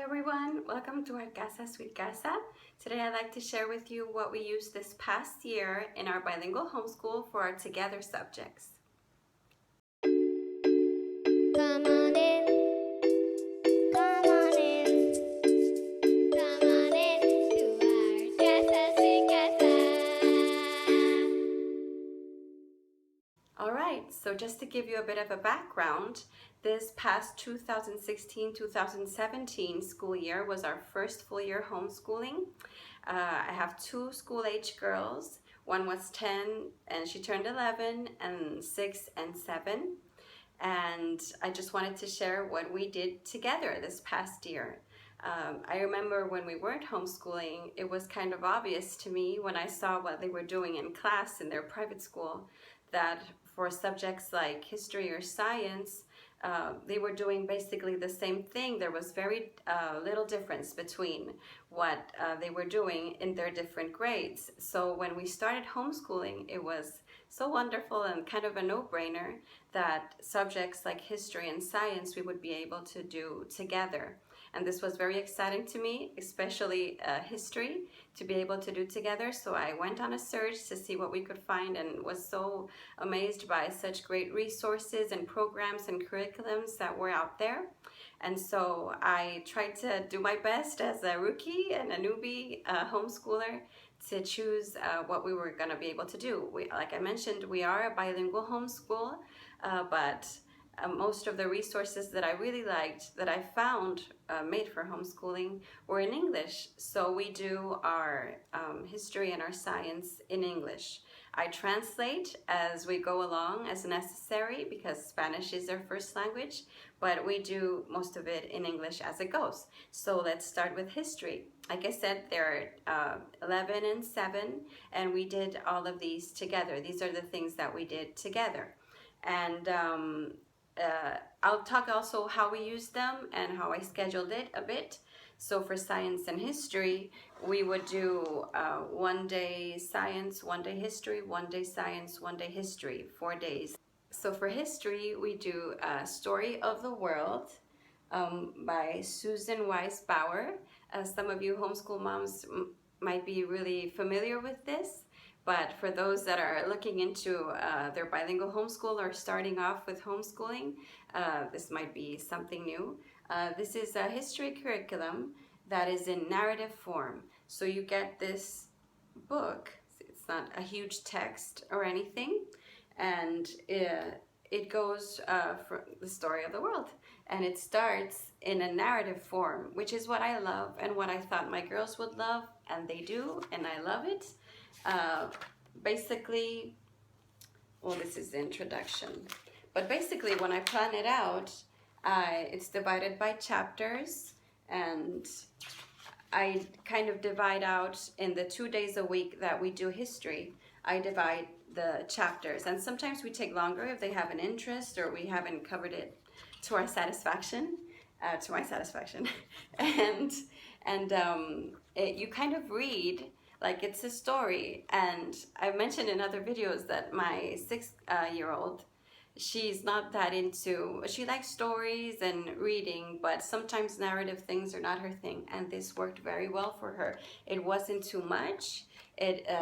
everyone, welcome to Our Casa Sweet Casa. Today I'd like to share with you what we used this past year in our bilingual homeschool for our together subjects. Come on in. Come on in. Come on in to our Casa Sweet Casa. Alright, so just to give you a bit of a background, this past 2016-2017 school year was our first full year homeschooling. I have two school-age girls. One was 10 and she turned 11, and 6 and 7. And I just wanted to share what we did together this past year. I remember when we weren't homeschooling, it was kind of obvious to me when I saw what they were doing in class in their private school, that for subjects like history or science, they were doing basically the same thing. There was very little difference between what they were doing in their different grades. So when we started homeschooling, it was so wonderful and kind of a no-brainer that subjects like history and science we would be able to do together. And this was very exciting to me, especially history, to be able to do together. So I went on a search to see what we could find and was so amazed by such great resources and programs and curriculums that were out there. And so I tried to do my best as a rookie and a newbie homeschooler to choose what we were going to be able to do. Like I mentioned, we are a bilingual homeschool, but most of the resources that I really liked that I found made for homeschooling were in English. So we do our history and our science in English. I translate as we go along as necessary because Spanish is our first language, but we do most of it in English as it goes. So let's start with history. Like I said, there are 11 and 7, and we did all of these together. These are the things that we did together. And I'll talk also how we used them and how I scheduled it a bit. So for science and history, we would do 1 day science, 1 day history, 1 day science, 1 day history, 4 days. So for history, we do Story of the World by Susan Weiss Bauer. Some of you homeschool moms might be really familiar with this. But for those that are looking into their bilingual homeschool or starting off with homeschooling, this might be something new. This is a history curriculum that is in narrative form. So you get this book, it's not a huge text or anything, and it goes for the story of the world. And it starts in a narrative form, which is what I love and what I thought my girls would love, and they do, and I love it. Basically, well, this is the introduction, but basically when I plan it out, it's divided by chapters, and I kind of divide out in the 2 days a week that we do history. I divide the chapters, and sometimes we take longer if they have an interest or we haven't covered it to our satisfaction, to my satisfaction, and you kind of read like it's a story. And I've mentioned in other videos that my 6-year-old, she's not that into, she likes stories and reading, but sometimes narrative things are not her thing, and this worked very well for her. It wasn't too much.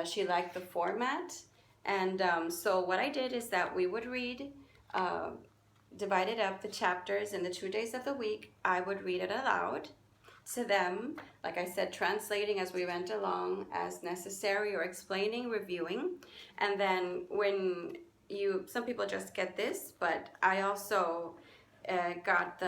She liked the format, and so what I did is that we would read, divided up the chapters in the 2 days of the week. I would read it aloud to them, like I said, translating as we went along as necessary, or explaining, reviewing. And then when some people just get this, but I also got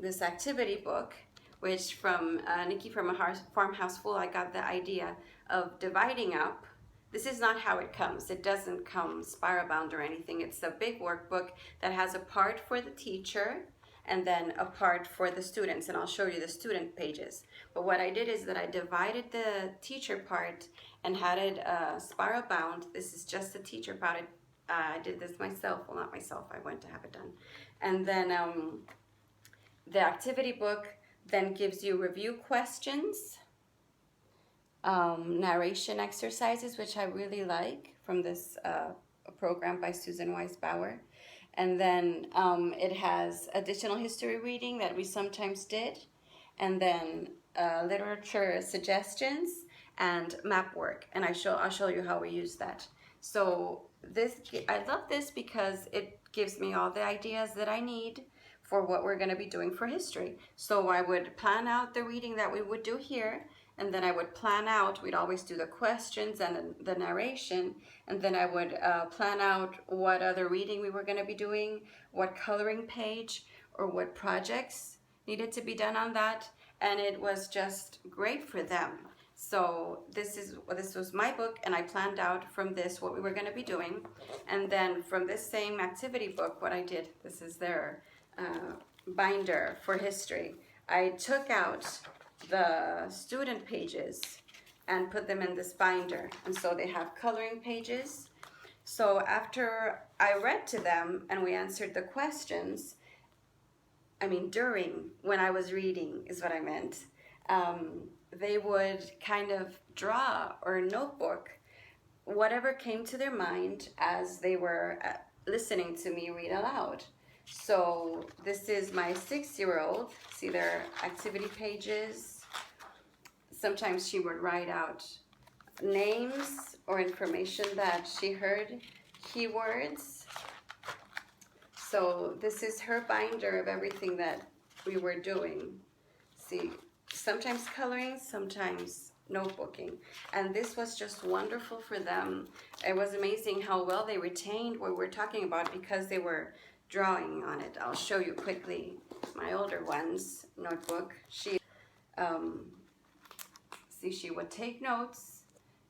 this activity book, which from Nikki from a Farmhouse Full, I got the idea of dividing up. This is not how it comes. It doesn't come spiral bound or anything. It's a big workbook that has a part for the teacher and then a part for the students, and I'll show you the student pages. But what I did is that I divided the teacher part and had it spiral bound. This is just the teacher part. I did this myself, well, not myself, I went to have it done. And then the activity book then gives you review questions, narration exercises, which I really like, from this program by Susan Weiss Bauer. And then it has additional history reading that we sometimes did, and then literature suggestions and map work, and I'll show you how we use that. So I love this because it gives me all the ideas that I need for what we're going to be doing for history. So I would plan out the reading that we would do here, and then I would plan out, we'd always do the questions and the narration, and then I would plan out what other reading we were going to be doing, what coloring page or what projects needed to be done on that, and it was just great for them. So this was my book, and I planned out from this what we were going to be doing, and then from this same activity book, what I did, this is their binder for history. I took out the student pages and put them in this binder, and so they have coloring pages. So after I read to them and we answered the questions, during when I was reading is what I meant, they would kind of draw or notebook whatever came to their mind as they were listening to me read aloud. So this is my 6-year-old. See their activity pages. Sometimes she would write out names or information that she heard, keywords. So this is her binder of everything that we were doing. See, sometimes coloring, sometimes notebooking. And this was just wonderful for them. It was amazing how well they retained what we're talking about because they were drawing on it. I'll show you quickly my older one's notebook. She would take notes,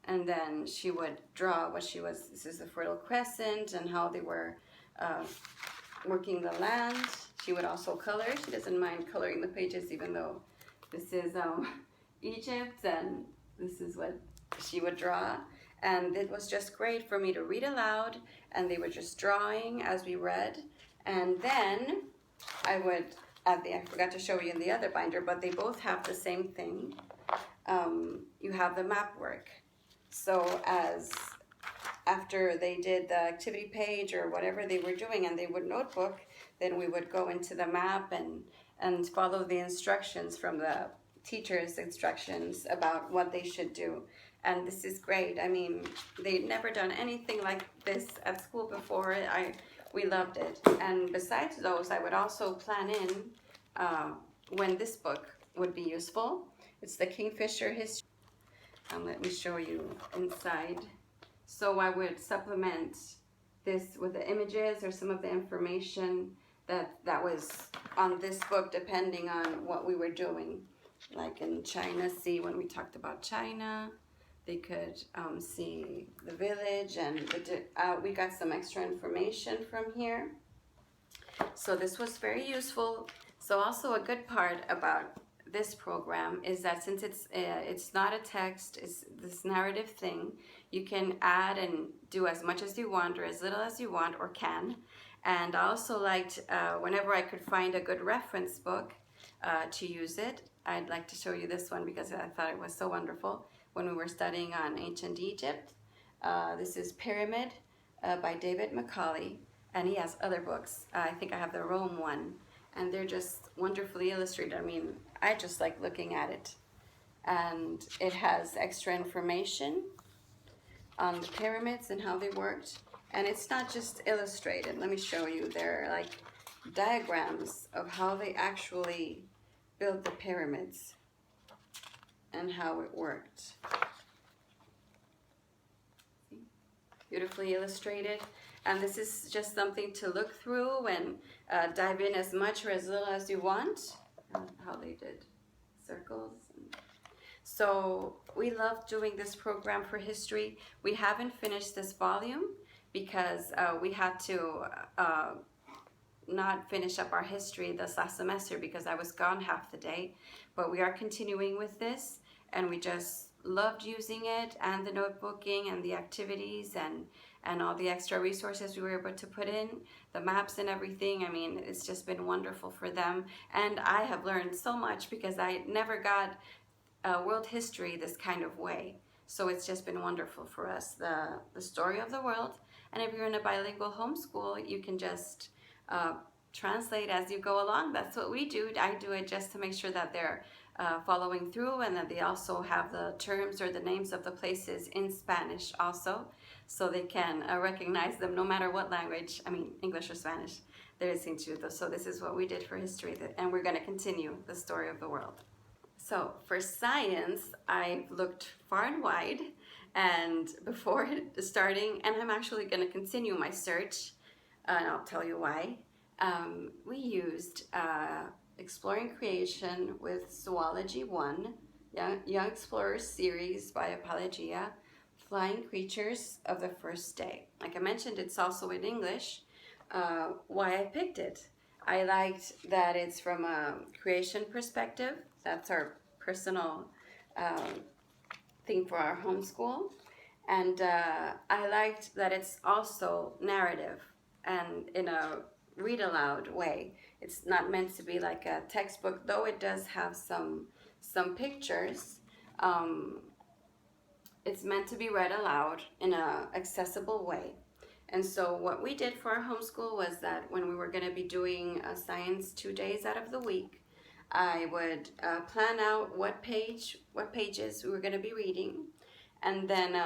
and then she would draw what she was. This is the Fertile Crescent and how they were working the land. She would also color. She doesn't mind coloring the pages, even though this is Egypt, and this is what she would draw. And it was just great for me to read aloud, and they were just drawing as we read. And then I forgot to show you in the other binder, but they both have the same thing. You have the map work. So after they did the activity page or whatever they were doing and they would notebook, then we would go into the map and follow the instructions from the teacher's instructions about what they should do. And this is great. They'd never done anything like this at school before. We loved it. And besides those, I would also plan in when this book would be useful. It's the Kingfisher History. Let me show you inside. So I would supplement this with the images or some of the information that was on this book, depending on what we were doing. Like in China, see, when we talked about China, they could see the village, and we got some extra information from here. So this was very useful. So also a good part about this program is that since it's not a text, it's this narrative thing, you can add and do as much as you want or as little as you want or can. And I also liked whenever I could find a good reference book to use it. I'd like to show you this one because I thought it was so wonderful when we were studying on ancient Egypt. This is Pyramid by David Macaulay, and he has other books. I think I have the Rome one, and they're just wonderfully illustrated. I just like looking at it. And it has extra information on the pyramids and how they worked. And it's not just illustrated. Let me show you. There are like diagrams of how they actually built the pyramids and how it worked. Beautifully illustrated. And this is just something to look through and dive in as much or as little as you want. How they did circles. So we love doing this program for history. We haven't finished this volume because we had to not finish up our history this last semester because I was gone half the day. But we are continuing with this, and we just loved using it, and the notebooking and the activities and all the extra resources we were able to put in, the maps and everything. It's just been wonderful for them. And I have learned so much because I never got world history this kind of way. So it's just been wonderful for us, the story of the world. And if you're in a bilingual homeschool, you can just translate as you go along. That's what we do. I do it just to make sure that they're following through, and that they also have the terms or the names of the places in Spanish also, so they can recognize them no matter what language, I mean English or Spanish, they're listening to. So this is what we did for history, and we're going to continue the story of the world. So for science, I've looked far and wide, and before starting, and I'm actually going to continue my search, and I'll tell you why. We used Exploring Creation with Zoology 1, Young Explorers series by Apologia, Flying Creatures of the First Day. Like I mentioned, it's also in English. Why I picked it. I liked that it's from a creation perspective. That's our personal thing for our homeschool. And I liked that it's also narrative and in a read aloud way. It's not meant to be like a textbook, though it does have some pictures. It's meant to be read aloud in a accessible way. And so what we did for our homeschool was that when we were going to be doing science 2 days out of the week, I would plan out what pages we were going to be reading, and then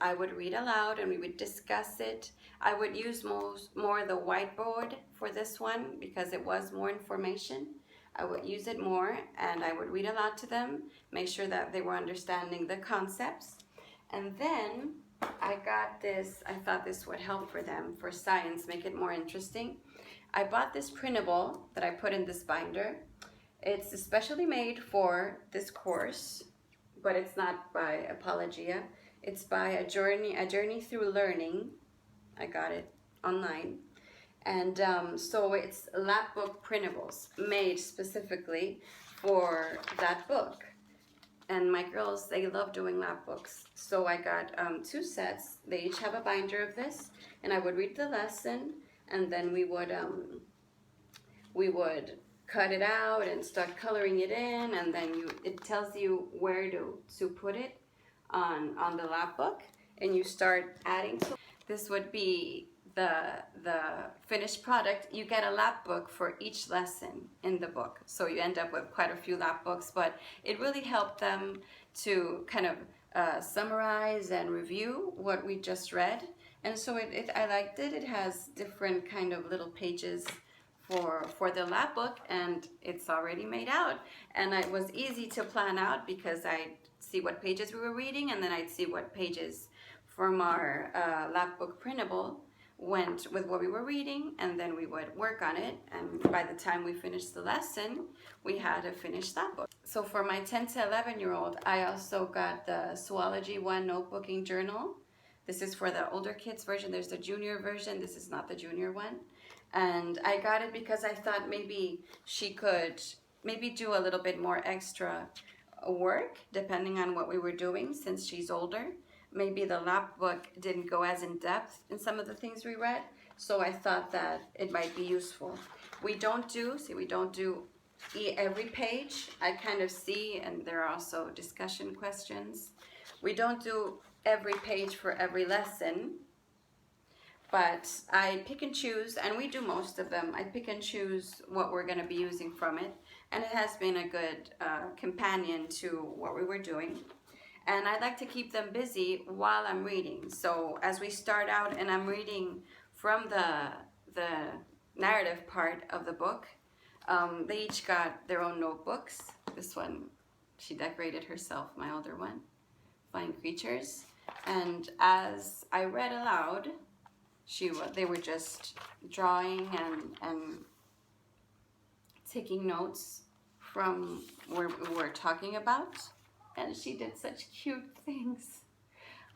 I would read aloud and we would discuss it. I would use more the whiteboard for this one because it was more information. I would use it more, and I would read aloud to them, make sure that they were understanding the concepts. And then I got this, I thought this would help for them for science, make it more interesting. I bought this printable that I put in this binder. It's especially made for this course, but it's not by Apologia. It's by A Journey Through Learning. I got it online. And so it's lap book printables made specifically for that book. And my girls, they love doing lap books. So I got 2 sets. They each have a binder of this, and I would read the lesson, and then we would cut it out and start coloring it in, and then it tells you where to put it on the lap book, and you start adding to. This would be the finished product. You get a lap book for each lesson in the book, so you end up with quite a few lap books, but it really helped them to kind of summarize and review what we just read. And so I liked it. It has different kind of little pages for the lap book, and it's already made out, and it was easy to plan out because I'd see what pages we were reading, and then I'd see what pages from our lap book printable went with what we were reading, and then we would work on it, and by the time we finished the lesson, we had a finished lap book. So for my 10 to 11-year-old, I also got the Zoology 1 notebooking journal. This is for the older kids version. There's the junior version. This is not the junior one. And I got it because I thought maybe she could do a little bit more extra work depending on what we were doing since she's older. Maybe the lap book didn't go as in depth in some of the things we read, so I thought that it might be useful. We don't do every page. I kind of see, and there are also discussion questions. We don't do every page for every lesson, but I pick and choose, and we do most of them. I pick and choose what we're going to be using from it, and it has been a good companion to what we were doing. And I like to keep them busy while I'm reading. So as we start out and I'm reading from the narrative part of the book, they each got their own notebooks. This one, she decorated herself, my older one, Flying Creatures. And as I read aloud, they were just drawing and taking notes from where we were talking about. And she did such cute things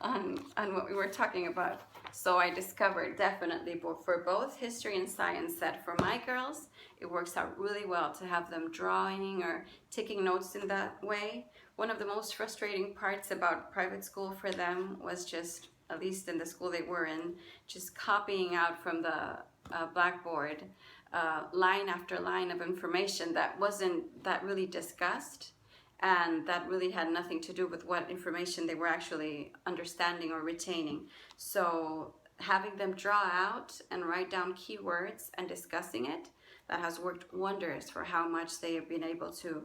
on what we were talking about. So I discovered definitely for both history and science that for my girls, it works out really well to have them drawing or taking notes in that way. One of the most frustrating parts about private school for them was just, at least in the school they were in, just copying out from the blackboard line after line of information that wasn't that really discussed, and that really had nothing to do with what information they were actually understanding or retaining. So having them draw out and write down keywords and discussing it that has worked wonders for how much they have been able to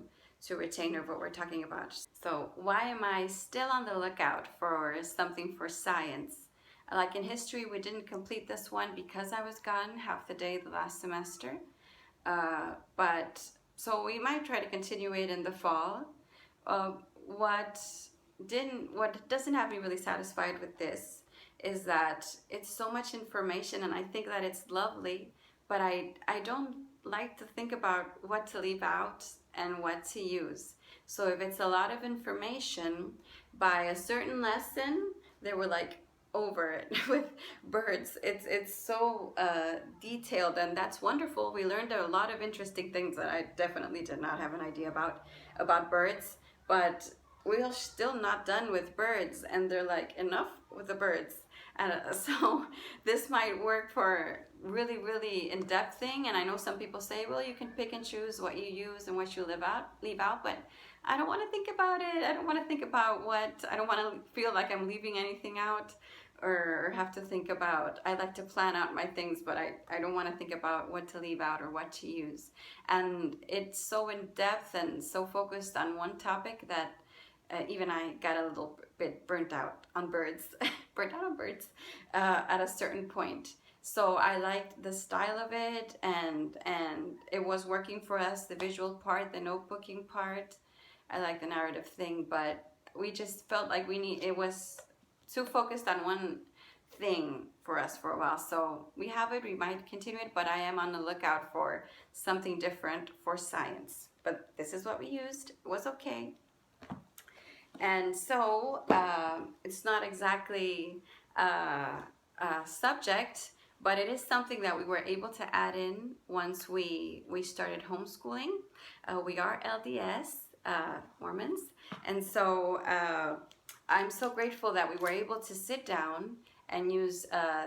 retain of what we're talking about. So why am I still on the lookout for something for science? Like in history, we didn't complete this one because I was gone half the day the last semester. But so we might try to continue it in the fall. Uh, what what doesn't have me really satisfied with this is that it's so much information, and I think that it's lovely, but I don't like to think about what to leave out and what to use. So if it's a lot of information by a certain lesson, they were like over it with birds. It's so detailed, and that's wonderful. We learned a lot of interesting things that I definitely did not have an idea about birds, but we're still not done with birds, and they're like, enough with the birds. And so this might work for really in-depth thing, and I know some people say, well, you can pick and choose what you use and what you leave out, but I don't want to think about it. I don't want to think about I don't want to feel like I'm leaving anything out or have to think about, I like to plan out my things, but I don't want to think about what to leave out or what to use. And it's so in-depth and so focused on one topic that even I got a little bit burnt out on birds, at a certain point. So I liked the style of it, and it was working for us, the visual part, the notebooking part. I like the narrative thing, but we just felt like it was too focused on one thing for us for a while. So we have it, we might continue it, but I am on the lookout for something different for science. But this is what we used, it was okay. And so it's not exactly a subject, but it is something that we were able to add in once we started homeschooling. We are LDS Mormons, and so I'm so grateful that we were able to sit down and use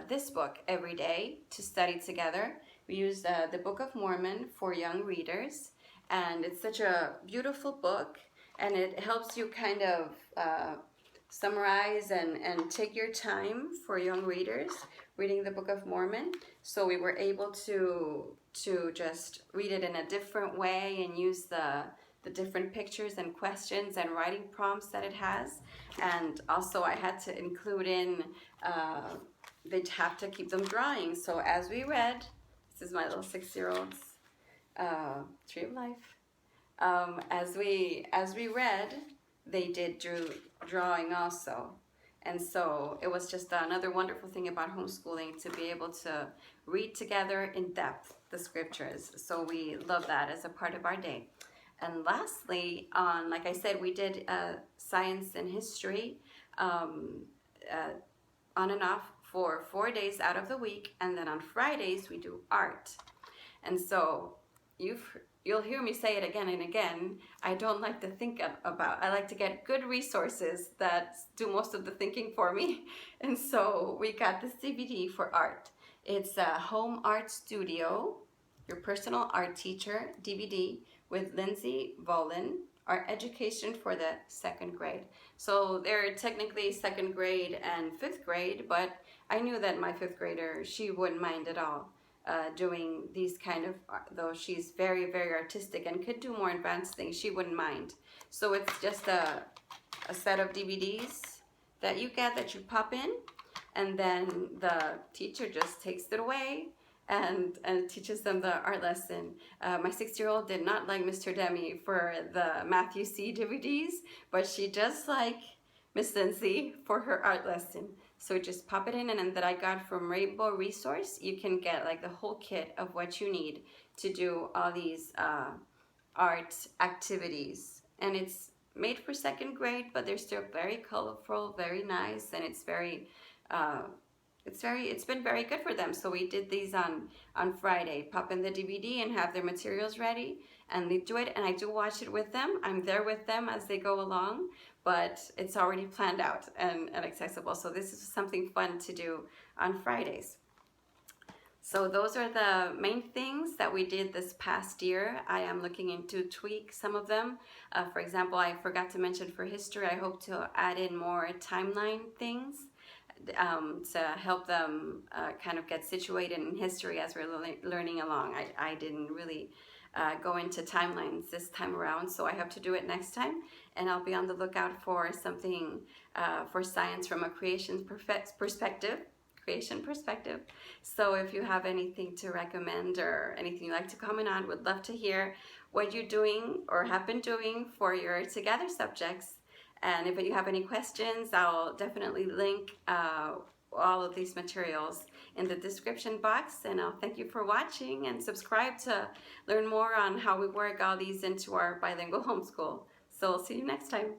this book every day to study together. We used the Book of Mormon for young readers, and it's such a beautiful book, and it helps you kind of summarize and take your time for young readers reading the Book of Mormon. So we were able to just read it in a different way and use the different pictures and questions and writing prompts that it has. And also I had to include in, they'd have to keep them drawing. So as we read, this is my little 6-year-old's tree of life. As we read, they did drawing also. And so it was just another wonderful thing about homeschooling, to be able to read together in depth the scriptures. So we love that as a part of our day. And lastly, like I said, we did science and history on and off for 4 days out of the week, and then on Fridays we do art. And so you'll hear me say it again and again, I don't like to think about, I like to get good resources that do most of the thinking for me. And so we got this DVD for art. It's a Home Art Studio, Your Personal Art Teacher DVD, with Lindsay Volin, Art Education for the 2nd grade. So they're technically 2nd grade and 5th grade, but I knew that my 5th grader, she wouldn't mind at all doing these kind of, though she's very artistic and could do more advanced things, she wouldn't mind. So it's just a set of DVDs that you get, that you pop in, and then the teacher just takes it away and teaches them the art lesson. My 6-year-old did not like Mr. Demi for the Matthew C. DVDs, but she does like Miss Lindsay for her art lesson. So just pop it in, and then that I got from Rainbow Resource, you can get like the whole kit of what you need to do all these art activities. And it's made for 2nd grade, but they're still very colorful, very nice, and it's been very good for them. So we did these on Friday. Pop in the DVD and have their materials ready, and they do it, and I do watch it with them. I'm there with them as they go along, but it's already planned out and accessible. So this is something fun to do on Fridays. So those are the main things that we did this past year. I am looking into tweak some of them. For example, I forgot to mention for history, I hope to add in more timeline things. to help them kind of get situated in history as we're learning along. I didn't really go into timelines this time around, so I hope to do it next time, and I'll be on the lookout for something for science from a creation perspective. So if you have anything to recommend or anything you'd like to comment on, would love to hear what you're doing or have been doing for your together subjects. And if you have any questions, I'll definitely link all of these materials in the description box. And I'll thank you for watching, and subscribe to learn more on how we work all these into our bilingual homeschool. So I'll see you next time.